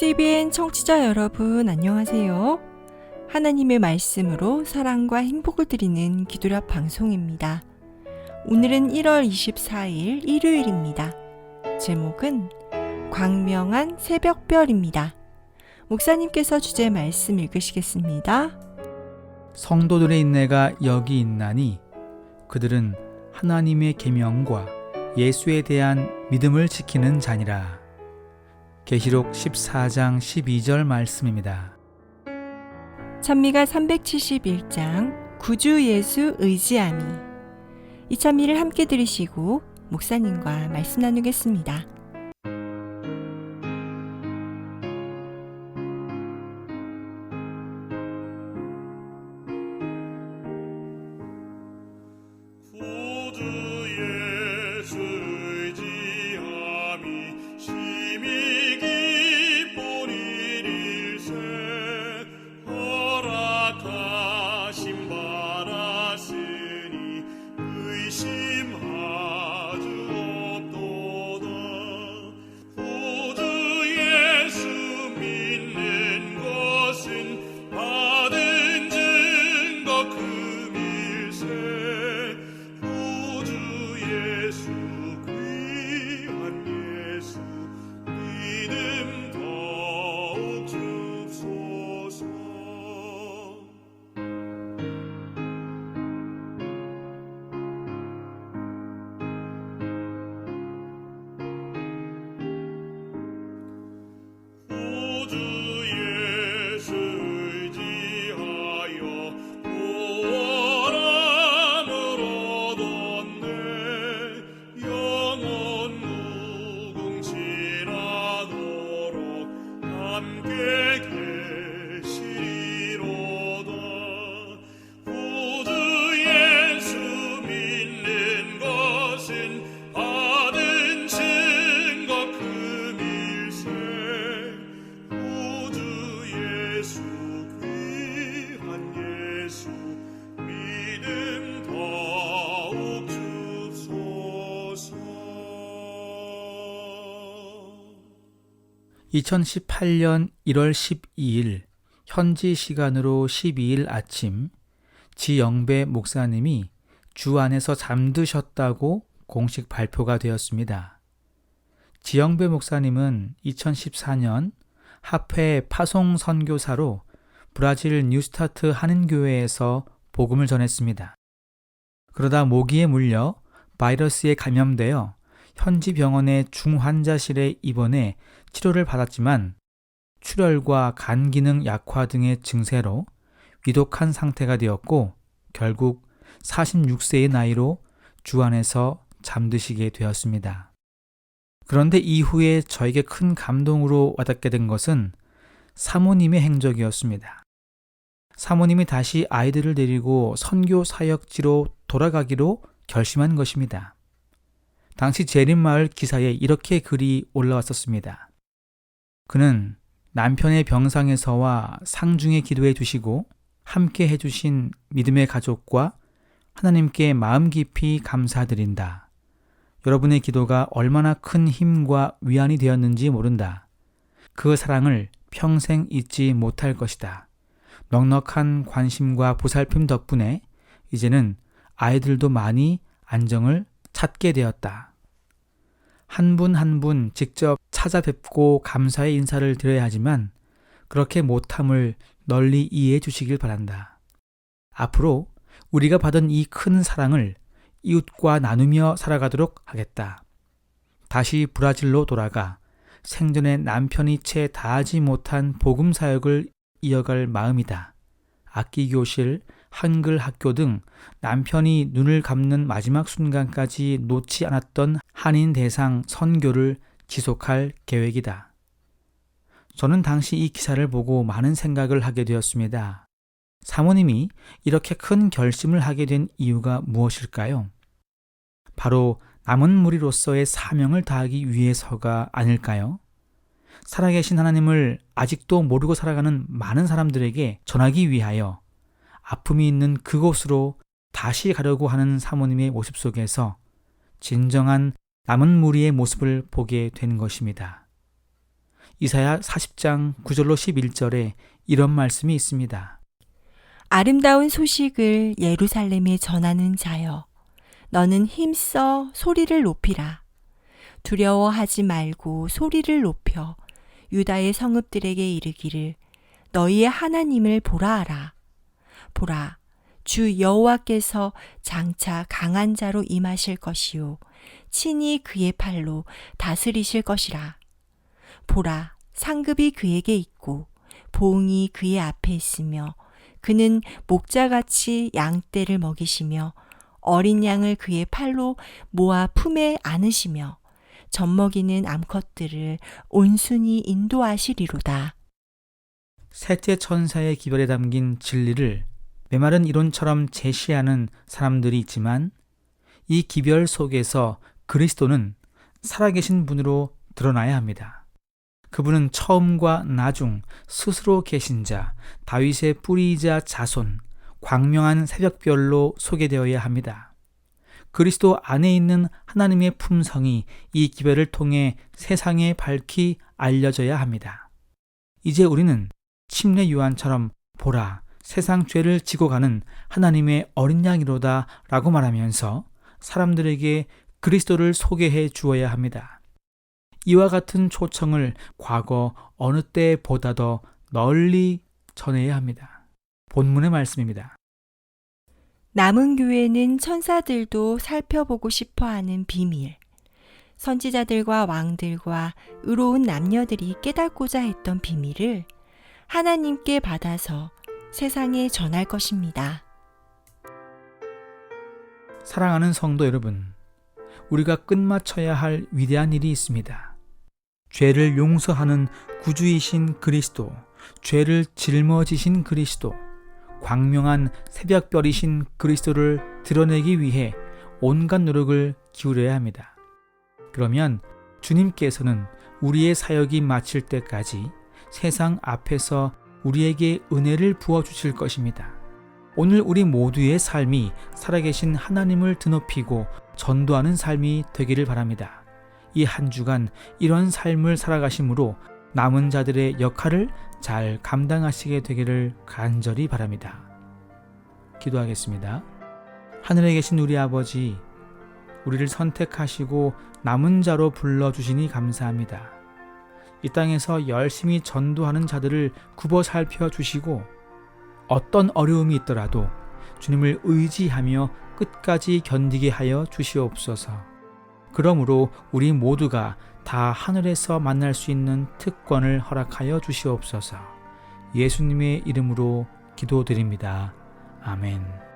CBN 청취자 여러분 안녕하세요. 하나님의 말씀으로 사랑과 행복을 드리는 기도랍 방송입니다. 오늘은 1월 24일 일요일입니다. 제목은 광명한 새벽별입니다. 목사님께서 주제 말씀 읽으시겠습니다. 성도들의 인내가 여기 있나니 그들은 하나님의 계명과 예수에 대한 믿음을 지키는 자니라. 계시록 14장 12절 말씀입니다. 찬미가 371장 구주 예수 의지함이, 이 찬미를 함께 들으시고 목사님과 말씀 나누겠습니다. 믿음 더욱 주소서. 2018년 1월 12일 현지 시간으로 12일 아침 지영배 목사님이 주 안에서 잠드셨다고 공식 발표가 되었습니다. 지영배 목사님은 2014년 합회 파송 선교사로 브라질 뉴스타트 한인교회에서 복음을 전했습니다. 그러다 모기에 물려 바이러스에 감염되어 현지 병원의 중환자실에 입원해 치료를 받았지만 출혈과 간 기능 약화 등의 증세로 위독한 상태가 되었고 결국 46세의 나이로 주 안에서 잠드시게 되었습니다. 그런데 이후에 저에게 큰 감동으로 와닿게 된 것은 사모님의 행적이었습니다. 사모님이 다시 아이들을 데리고 선교 사역지로 돌아가기로 결심한 것입니다. 당시 재림마을 기사에 이렇게 글이 올라왔었습니다. 그는 남편의 병상에서와 상중에 기도해 주시고 함께 해주신 믿음의 가족과 하나님께 마음 깊이 감사드린다. 여러분의 기도가 얼마나 큰 힘과 위안이 되었는지 모른다. 그 사랑을 평생 잊지 못할 것이다. 넉넉한 관심과 보살핌 덕분에 이제는 아이들도 많이 안정을 찾게 되었다. 한 분 한 분 직접 찾아뵙고 감사의 인사를 드려야 하지만 그렇게 못함을 널리 이해해 주시길 바란다. 앞으로 우리가 받은 이 큰 사랑을 이웃과 나누며 살아가도록 하겠다. 다시 브라질로 돌아가 생전에 남편이 채 다하지 못한 복음 사역을 이어갈 마음이다. 악기교실, 한글 학교 등 남편이 눈을 감는 마지막 순간까지 놓지 않았던 한인 대상 선교를 지속할 계획이다. 저는 당시 이 기사를 보고 많은 생각을 하게 되었습니다. 사모님이 이렇게 큰 결심을 하게 된 이유가 무엇일까요? 바로 남은 무리로서의 사명을 다하기 위해서가 아닐까요? 살아계신 하나님을 아직도 모르고 살아가는 많은 사람들에게 전하기 위하여 아픔이 있는 그곳으로 다시 가려고 하는 사모님의 모습 속에서 진정한 남은 무리의 모습을 보게 된 것입니다. 이사야 40장 9절로 11절에 이런 말씀이 있습니다. 아름다운 소식을 예루살렘에 전하는 자여, 너는 힘써 소리를 높이라. 두려워하지 말고 소리를 높여 유다의 성읍들에게 이르기를 너희의 하나님을 보라 하라. 보라, 주 여호와께서 장차 강한 자로 임하실 것이요 친히 그의 팔로 다스리실 것이라. 보라, 상급이 그에게 있고 보응이 그의 앞에 있으며 그는 목자같이 양떼를 먹이시며 어린 양을 그의 팔로 모아 품에 안으시며 젖먹이는 암컷들을 온순히 인도하시리로다. 셋째 천사의 기별에 담긴 진리를 메마른 이론처럼 제시하는 사람들이 있지만 이 기별 속에서 그리스도는 살아계신 분으로 드러나야 합니다. 그분은 처음과 나중 스스로 계신 자, 다윗의 뿌리이자 자손, 광명한 새벽별로 소개되어야 합니다. 그리스도 안에 있는 하나님의 품성이 이 기별을 통해 세상에 밝히 알려져야 합니다. 이제 우리는 침례 요한처럼 보라, 세상 죄를 지고 가는 하나님의 어린 양이로다 라고 말하면서 사람들에게 그리스도를 소개해 주어야 합니다. 이와 같은 초청을 과거 어느 때보다 더 널리 전해야 합니다. 본문의 말씀입니다. 남은 교회는 천사들도 살펴보고 싶어하는 비밀, 선지자들과 왕들과 의로운 남녀들이 깨닫고자 했던 비밀을 하나님께 받아서 세상에 전할 것입니다. 사랑하는 성도 여러분, 우리가 끝마쳐야 할 위대한 일이 있습니다. 죄를 용서하는 구주이신 그리스도, 죄를 짊어지신 그리스도, 광명한 새벽별이신 그리스도를 드러내기 위해 온갖 노력을 기울여야 합니다. 그러면 주님께서는 우리의 사역이 마칠 때까지 세상 앞에서 우리에게 은혜를 부어주실 것입니다. 오늘 우리 모두의 삶이 살아계신 하나님을 드높이고 전도하는 삶이 되기를 바랍니다. 이 한 주간 이런 삶을 살아가심으로 남은 자들의 역할을 잘 감당하시게 되기를 간절히 바랍니다. 기도하겠습니다. 하늘에 계신 우리 아버지, 우리를 선택하시고 남은 자로 불러주시니 감사합니다. 이 땅에서 열심히 전도하는 자들을 굽어 살펴주시고 어떤 어려움이 있더라도 주님을 의지하며 끝까지 견디게 하여 주시옵소서. 그러므로 우리 모두가 다 하늘에서 만날 수 있는 특권을 허락하여 주시옵소서. 예수님의 이름으로 기도드립니다. 아멘.